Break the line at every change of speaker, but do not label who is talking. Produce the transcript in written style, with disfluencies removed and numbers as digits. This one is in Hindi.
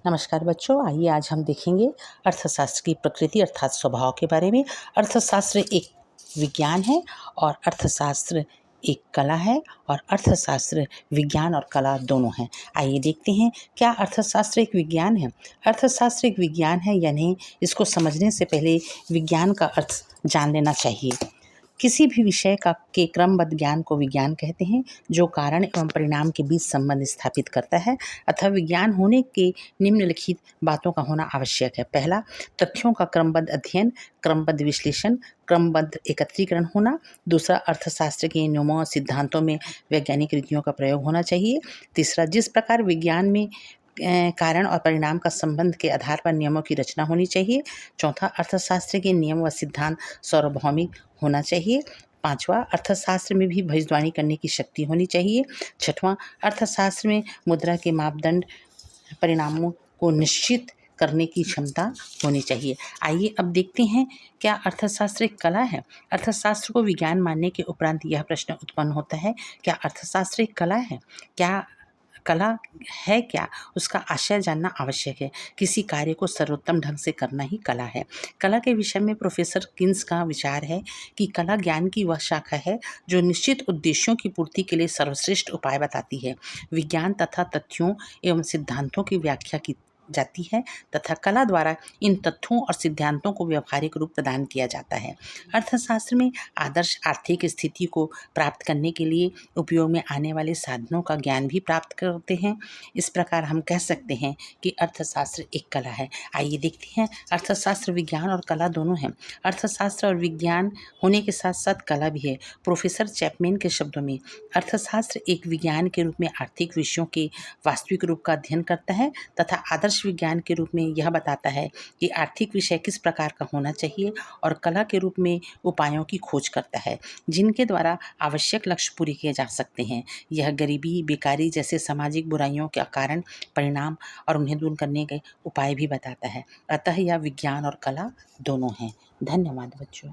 नमस्कार बच्चों, आइए आज हम देखेंगे अर्थशास्त्र की प्रकृति अर्थात स्वभाव के बारे में। अर्थशास्त्र एक विज्ञान है और अर्थशास्त्र एक कला है और अर्थशास्त्र विज्ञान और कला दोनों हैं। आइए देखते हैं, क्या अर्थशास्त्र एक विज्ञान है? अर्थशास्त्र एक विज्ञान है या नहीं, इसको समझने से पहले विज्ञान का अर्थ जान लेना चाहिए। किसी भी विषय के क्रमबद्ध ज्ञान को विज्ञान कहते हैं, जो कारण एवं परिणाम के बीच संबंध स्थापित करता है। अतः विज्ञान होने के निम्नलिखित बातों का होना आवश्यक है। पहला, तथ्यों का क्रमबद्ध अध्ययन, क्रमबद्ध विश्लेषण, क्रमबद्ध एकत्रीकरण होना। दूसरा, अर्थशास्त्र के नियमों और सिद्धांतों में वैज्ञानिक रीतियों का प्रयोग होना चाहिए। तीसरा, जिस प्रकार विज्ञान में कारण और परिणाम का संबंध के आधार पर नियमों की रचना होनी चाहिए। चौथा, अर्थशास्त्र के नियम व सिद्धांत सार्वभौमिक होना चाहिए। पांचवा, अर्थशास्त्र में भी भविष्यवाणी करने की शक्ति होनी चाहिए। छठवां, अर्थशास्त्र में मुद्रा के मापदंड परिणामों को निश्चित करने की क्षमता होनी चाहिए। आइए अब देखते हैं, क्या अर्थशास्त्र एक कला है? अर्थशास्त्र को विज्ञान मानने के उपरांत यह प्रश्न उत्पन्न होता है, क्या अर्थशास्त्र एक कला है? क्या कला है? क्या उसका आशय जानना आवश्यक है। किसी कार्य को सर्वोत्तम ढंग से करना ही कला है। कला के विषय में प्रोफेसर किन्स का विचार है कि कला ज्ञान की वह शाखा है जो निश्चित उद्देश्यों की पूर्ति के लिए सर्वश्रेष्ठ उपाय बताती है। विज्ञान तथा तथ्यों एवं सिद्धांतों की व्याख्या की जाती है तथा कला द्वारा इन तथ्यों और सिद्धांतों को व्यावहारिक रूप प्रदान किया जाता है। अर्थशास्त्र में आदर्श आर्थिक स्थिति को प्राप्त करने के लिए उपयोग में आने वाले साधनों का ज्ञान भी प्राप्त करते हैं। इस प्रकार हम कह सकते हैं कि अर्थशास्त्र एक कला है। आइए देखते हैं, अर्थशास्त्र विज्ञान और कला दोनों हैं। अर्थशास्त्र और विज्ञान होने के साथ साथ कला भी है। प्रोफेसर चैपमैन के शब्दों में, अर्थशास्त्र एक विज्ञान के रूप में आर्थिक विषयों के वास्तविक रूप का अध्ययन करता है तथा आदर्श विज्ञान के रूप में यह बताता है कि आर्थिक विषय किस प्रकार का होना चाहिए, और कला के रूप में उपायों की खोज करता है जिनके द्वारा आवश्यक लक्ष्य पूरे किए जा सकते हैं। यह गरीबी, बेकारी जैसे सामाजिक बुराइयों का कारण, परिणाम और उन्हें दूर करने के उपाय भी बताता है। अतः यह विज्ञान और कला दोनों हैं। धन्यवाद बच्चों।